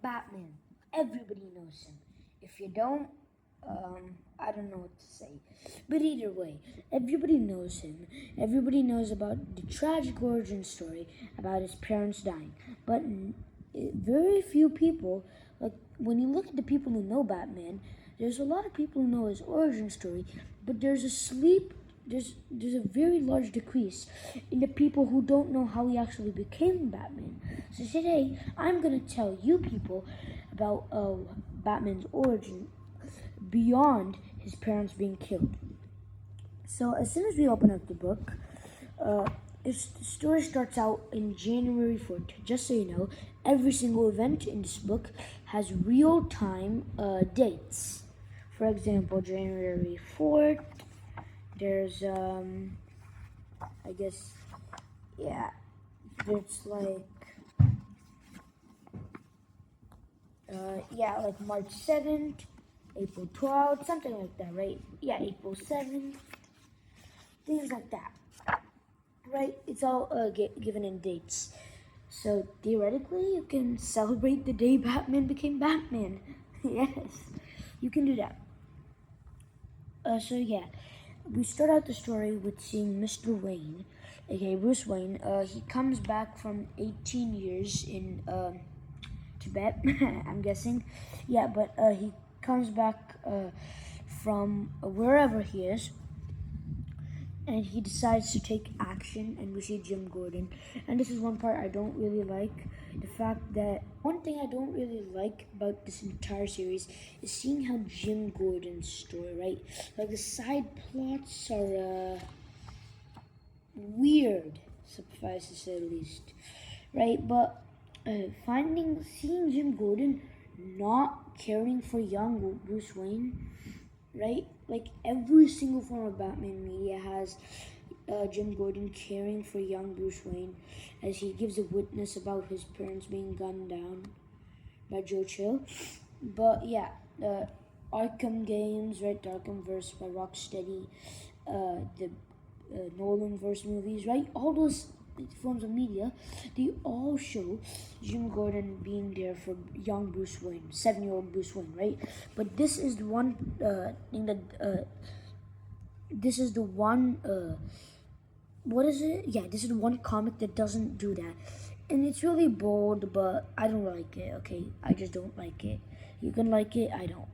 Batman. Everybody knows him. If you don't, I don't know what to say. But either way, everybody knows him. Everybody knows about the tragic origin story about his parents dying. But very few people, like when you look at the people who know Batman, there's a lot of people who know his origin story, but there's a very large decrease in the people who don't know how he actually became Batman. So today, I'm gonna tell you people about Batman's origin beyond his parents being killed. So as soon as we open up the book, the story starts out in January 4th. Just so you know, every single event in this book has real-time dates. For example, January 4th, there's, I guess, yeah, there's like, like March 7th, April 12th, something like that, right? Yeah, April 7th, things like that, right? It's all given in dates. So theoretically, you can celebrate the day Batman became Batman. Yes, you can do that. So yeah, we start out the story with seeing Mr. Wayne, aka Bruce Wayne. He comes back from 18 years in Tibet, I'm guessing. Yeah, but he comes back from wherever he is, and he decides to take action, and we see Jim Gordon. And this is one part I don't really like. The fact that one thing I don't really like about this entire series is seeing how Jim Gordon's story, right? Like the side plots are weird, suffice to say the least, right? But seeing Jim Gordon not caring for young Bruce Wayne, right? Like every single form of Batman media has Jim Gordon caring for young Bruce Wayne as he gives a witness about his parents being gunned down by Joe Chill. But yeah, Arkham games, right? The Arkhamverse by Rocksteady, the Nolanverse movies, right? All those forms of media, they all show Jim Gordon being there for young Bruce Wayne, 7-year-old Bruce Wayne, right? But this is the one thing that this is the one what is it? Yeah, this is the one comic that doesn't do that. And it's really bold, but I don't like it, okay? I just don't like it. You can like it, I don't.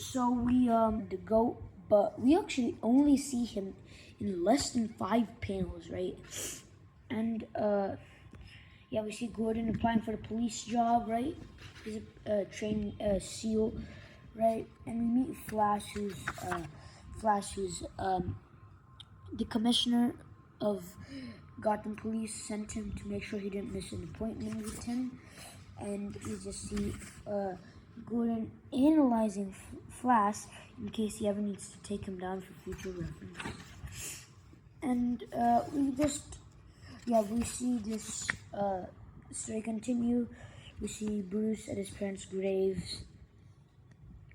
So we the GOAT, but we actually only see him in less than 5 panels, right? And yeah, we see Gordon applying for the police job, right? He's a trained SEAL, right? And we meet Flash, who's the commissioner of Gotham Police sent him to make sure he didn't miss an appointment with him. And we just see Gordon analyzing Flash in case he ever needs to take him down for future reference. And we see this story continue. We see Bruce at his parents' graves.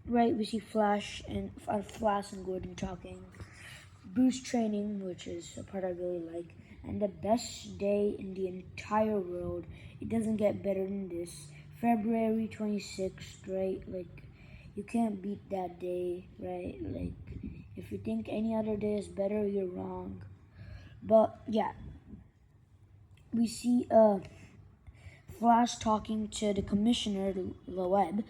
Right, we see Flash and Gordon talking. Bruce training, which is a part I really like. And the best day in the entire world. It doesn't get better than this. February 26th, right? Like, you can't beat that day, right? Like, if you think any other day is better, you're wrong. But, yeah. We see Flash talking to the commissioner, Loeb,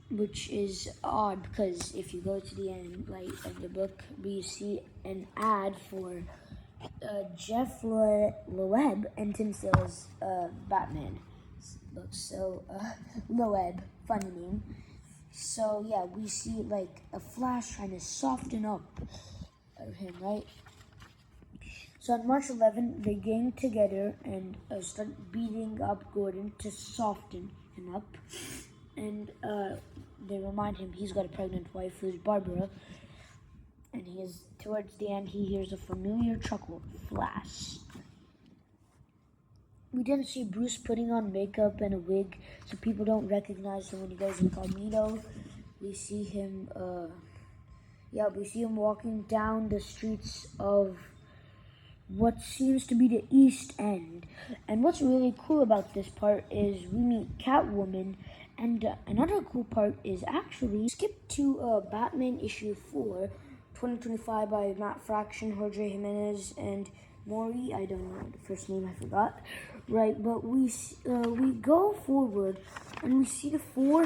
which is odd because if you go to the end, like, of the book, we see an ad for Jeff Loeb and Tim Sale's Batman. Looks so Loeb, funny name. So yeah, we see like a Flash trying to soften up him, right? So on March 11th, they gang together and start beating up Gordon to soften him up. And they remind him he's got a pregnant wife who's Barbara. And towards the end, he hears a familiar chuckle, Flash. We then see Bruce putting on makeup and a wig so people don't recognize him when he goes incognito. We see him, walking down the streets of what seems to be the East End. And what's really cool about this part is we meet Catwoman, and another cool part is actually skip to Batman issue 4, 2025 by Matt Fraction, Jorge Jimenez, and Maury. I don't know the first name, I forgot. Right, but we go forward and we see the four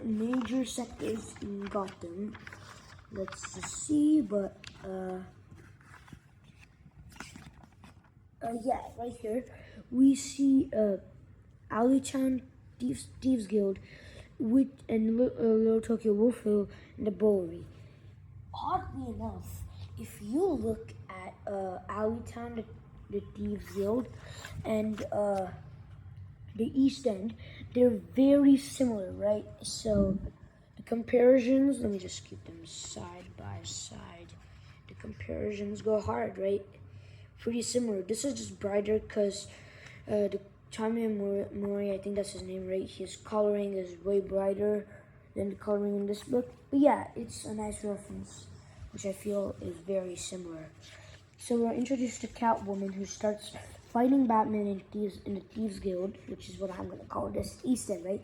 major sectors in Gotham. Let's just see, but yeah, right here we see Alleytown Thieves Guild, and Little Tokyo Wolfville and the Bowery. Oddly enough, if you look at Alleytown, the Thieves Guild, and the East End, they're very similar, right? So the comparisons, let me just keep them side by side. The comparisons go hard, right? Pretty similar. This is just brighter because the Tommy Mori, I think that's his name, right? His coloring is way brighter than the coloring in this book. But yeah, it's a nice reference, which I feel is very similar. So we're introduced to Catwoman, who starts fighting Batman in the Thieves Guild, which is what I'm going to call this East End, right?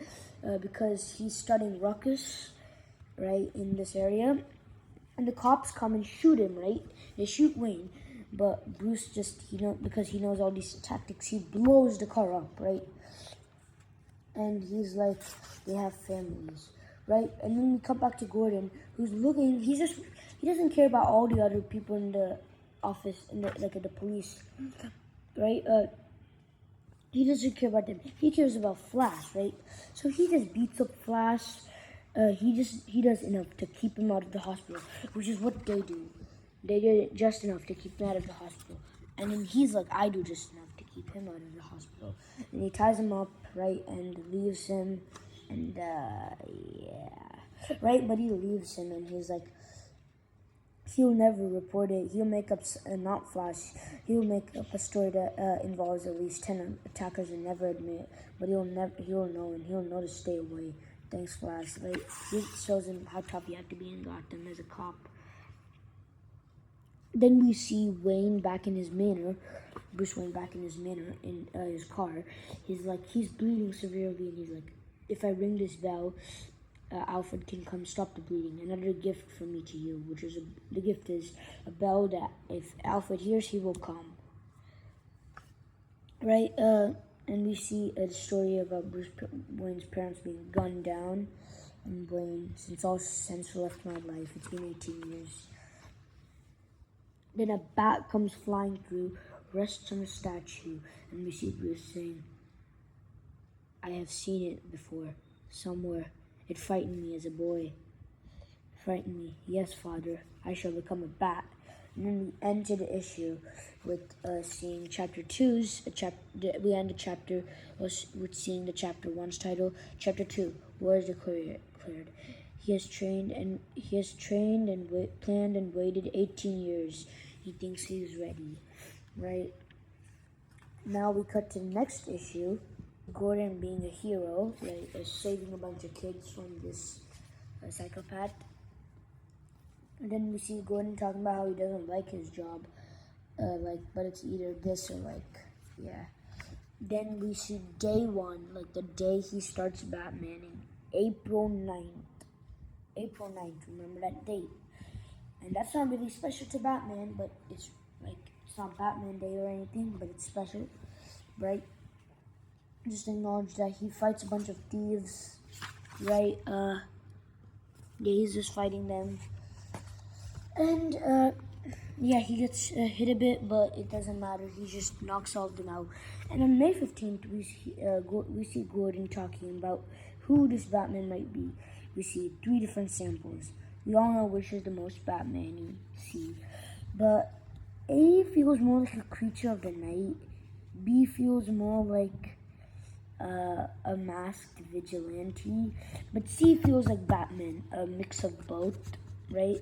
Because he's studying ruckus, right, in this area. And the cops come and shoot him, right? They shoot Wayne. But Bruce just, because he knows all these tactics, he blows the car up, right? And he's like, they have families, right? And then we come back to Gordon, who's looking, he doesn't care about all the other people in the office, at the police, right? He doesn't care about them. He cares about Flash, right? So he just beats up Flash. He does enough to keep him out of the hospital, which is what they do. They did it just enough to keep him out of the hospital. And then he's like, I do just enough to keep him out of the hospital. And he ties him up, right, and leaves him. And, yeah. Right, but he leaves him, and he's like, he'll never report it. He'll make up, not Flash, he'll make up a story that involves at least 10 attackers and never admit. But he'll know, and he'll know to stay away. Thanks, Flash. Right? He shows him how tough he had to be in Gotham as a cop. Then we see Wayne back in his manor, Bruce Wayne back in his manor in his car. He's bleeding severely, and he's like, if I ring this bell, Alfred can come stop the bleeding. Another gift from me to you, which is the gift is a bell that if Alfred hears, he will come. Right? And we see a story about Bruce Wayne's parents being gunned down, and Wayne, since all sense left my life, it's been 18 years. Then a bat comes flying through, rests on a statue, and we see Bruce saying, I have seen it before, somewhere. It frightened me as a boy. Frightened me. Yes, Father, I shall become a bat. And then we ended the issue with seeing chapter 2's, we end the chapter with seeing the chapter 1's title, chapter 2, War is declared. He has trained and planned and waited 18 years. He thinks he's ready, right? Now we cut to the next issue. Gordon being a hero, right? Saving a bunch of kids from this psychopath. And then we see Gordon talking about how he doesn't like his job, but it's either this or yeah. Then we see day 1, the day he starts Batmaning, April 9th. April 9th, remember that date. And that's not really special to Batman, but it's not Batman Day or anything, but it's special, right? Just acknowledge that he fights a bunch of thieves, right? Yeah, he's just fighting them. And, yeah, he gets hit a bit, but it doesn't matter. He just knocks all of them out. And on May 15th, we see Gordon talking about who this Batman might be. We see 3 different samples. We all know which is the most Batman you see. But A feels more like a creature of the night. B feels more like a masked vigilante. But C feels like Batman, a mix of both, right?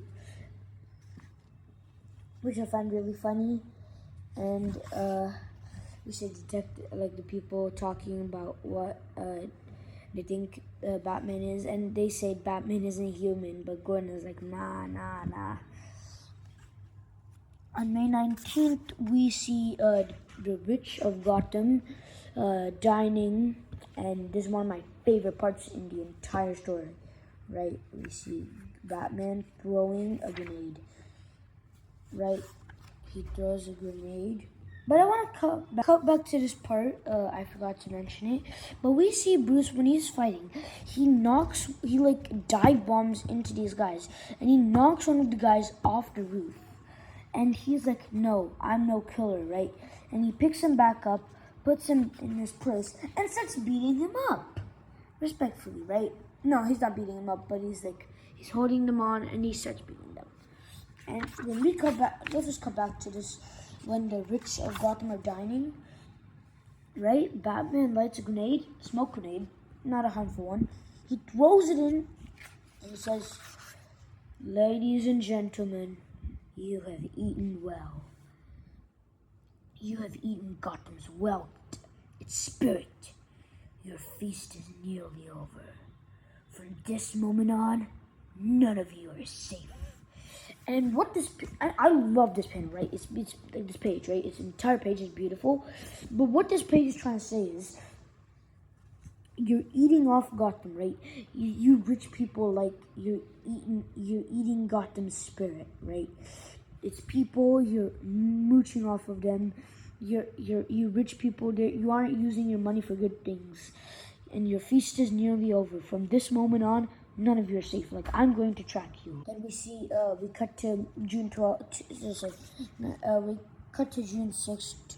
Which I find really funny. And we should detect the people talking about what they think Batman is, and they say Batman isn't human, but Gordon is like, nah. On May 19th, we see the rich of Gotham dining, and this is one of my favorite parts in the entire story, right? We see Batman throwing a grenade, right? He throws a grenade. But I want to cut back to this part. I forgot to mention it. But we see Bruce when he's fighting. He like dive bombs into these guys, and he knocks one of the guys off the roof. And he's like, "No, I'm no killer, right?" And he picks him back up, puts him in his place, and starts beating him up, respectfully, right? No, he's not beating him up, but he's holding them on, and he starts beating them. And when we cut back, let's just cut back to this when the rich of Gotham are dining, right? Batman lights a grenade, smoke grenade, not a harmful one. He throws it in, and he says, "Ladies and gentlemen, you have eaten well. You have eaten Gotham's wealth, its spirit. Your feast is nearly over. From this moment on, none of you are safe." And what this, I love this pen, right? It's like this page, right? Its entire page is beautiful. But what this page is trying to say is, you're eating off Gotham, right? You rich people, like, you're eating Gotham's spirit, right? It's people, you're mooching off of them. You rich people, you aren't using your money for good things. And your feast is nearly over. From this moment on, none of you are safe. Like, I'm going to track you. Then we see, we cut to June 12th, we cut to June 6th,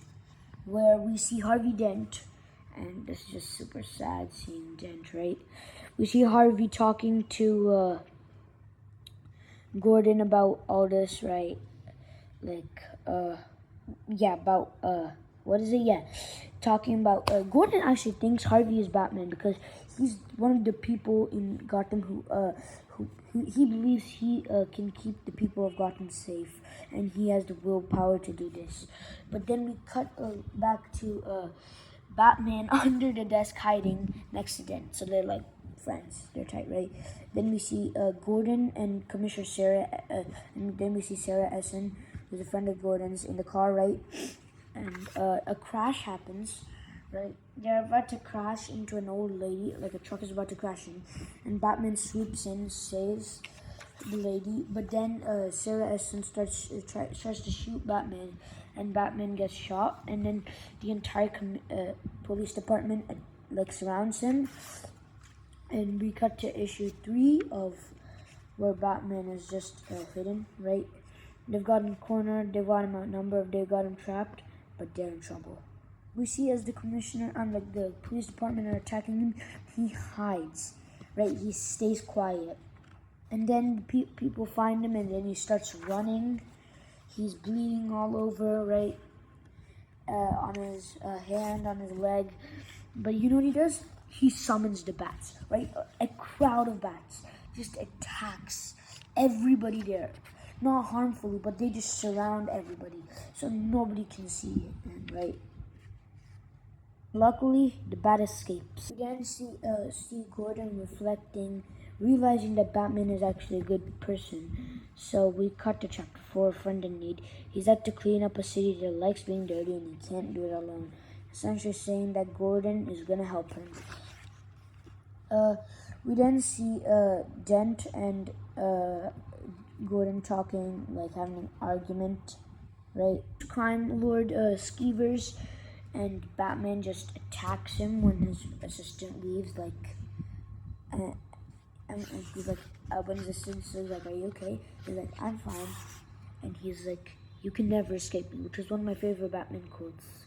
where we see Harvey Dent. And this is just super sad seeing Dent, right? We see Harvey talking to Gordon about all this, right? Like, yeah, about, what is it? Yeah, talking about, Gordon actually thinks Harvey is Batman because he's one of the people in Gotham who he believes he can keep the people of Gotham safe, and he has the willpower to do this. But then we cut back to Batman under the desk hiding next to Dent, so they're like friends, they're tight, right? Then we see Gordon and Commissioner Sarah, and then we see Sarah Essen, who's a friend of Gordon's, in the car, right? And a crash happens, right? They're about to crash into an old lady, like a truck is about to crash in, and Batman swoops in, saves the lady, but then Sarah Essen tries to shoot Batman, and Batman gets shot, and then the entire police department like surrounds him, and we cut to issue 3 of where Batman is just hidden, right? They've got him cornered, they've got him outnumbered, they've got him trapped, but they're in trouble. We see as the commissioner and like the police department are attacking him, he hides, right? He stays quiet. And then people find him, and then he starts running. He's bleeding all over, right? On his hand, on his leg. But you know what he does? He summons the bats, right? A crowd of bats just attacks everybody there. Not harmfully, but they just surround everybody, so nobody can see it, right? Luckily, the bat escapes. We then see Gordon reflecting, realizing that Batman is actually a good person. So we cut to chapter 4, Friend in Need. He's out to clean up a city that likes being dirty, and he can't do it alone. Essentially saying that Gordon is gonna help him. We then see Dent and Gordon talking, like having an argument, right? Crime Lord Skeevers, and Batman just attacks him when his assistant leaves, like, and he's like, when his assistant says, like, "Are you okay?" He's like, "I'm fine," and he's like, "You can never escape me," which is one of my favorite Batman quotes,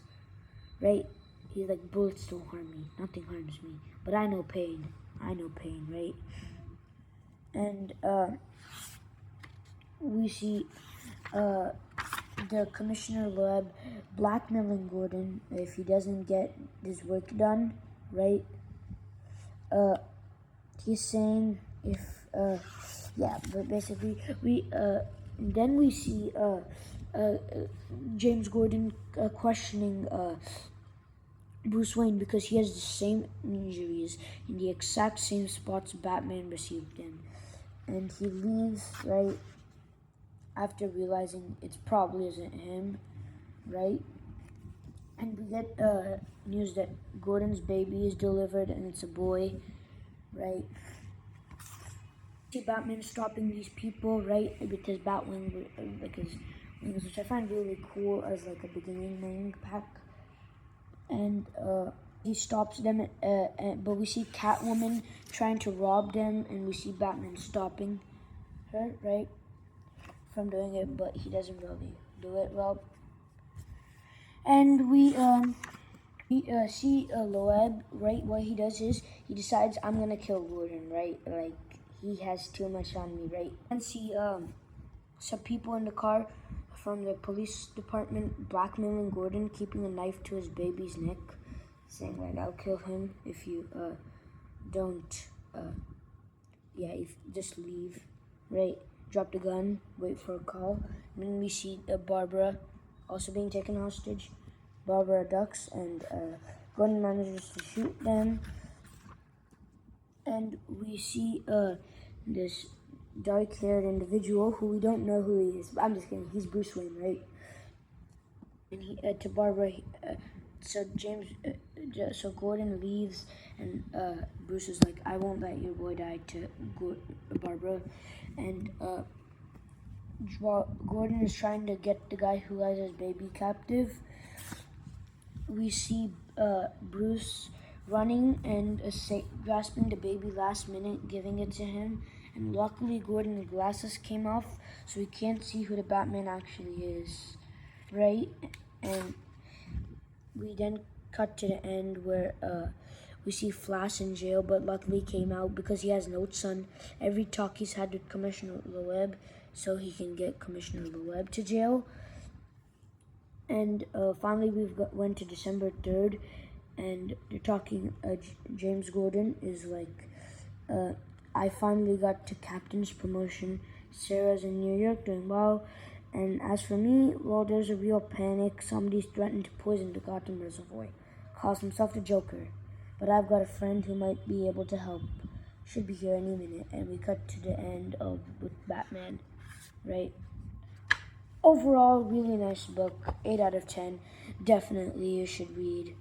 right? He's like, "Bullets don't harm me, nothing harms me, but I know pain, right?" And we see the Commissioner Loeb blackmailing Gordon if he doesn't get this work done, right? He's saying if, yeah, but basically then we see James Gordon questioning Bruce Wayne because he has the same injuries in the exact same spots Batman received them. And he leaves, right? after realizing it's probably isn't him, right? And we get news that Gordon's baby is delivered and it's a boy, right? See Batman stopping these people, right? Because Batwing, like his wings, which I find really cool as like a beginning wing pack. And he stops them, but we see Catwoman trying to rob them, and we see Batman stopping her, right, from doing it, but he doesn't really do it well. And we see Loeb, right? What he does is he decides I'm gonna kill Gordon, right? Like he has too much on me, right? And see some people in the car from the police department blackmailing Gordon, keeping a knife to his baby's neck, saying like I'll kill him if you don't if just leave, right? Drop the gun, wait for a call. And then we see Barbara also being taken hostage. Barbara ducks, and Gordon manages to shoot them. And we see this dark-haired individual who we don't know who he is. I'm just kidding. He's Bruce Wayne, right? And he to Barbara. So Gordon leaves, and Bruce is like, "I won't let your boy die." To Barbara, and Gordon is trying to get the guy who has his baby captive. We see Bruce running and grasping the baby last minute, giving it to him. And luckily, Gordon's glasses came off, so we can't see who the Batman actually is, right? And we then cut to the end where we see Flash in jail, but luckily came out because he has notes on every talk he's had with Commissioner Loeb, so he can get Commissioner Loeb to jail. And finally, went to December 3rd, and they're talking. James Gordon is like, I finally got to captain's promotion. Sarah's in New York doing well. And as for me, well, there's a real panic. Somebody's threatened to poison the Gotham Reservoir. Calls himself the Joker. But I've got a friend who might be able to help. Should be here any minute. And we cut to the end with Batman, right? Overall, really nice book. 8 out of 10. Definitely you should read.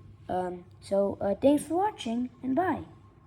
So thanks for watching, and bye.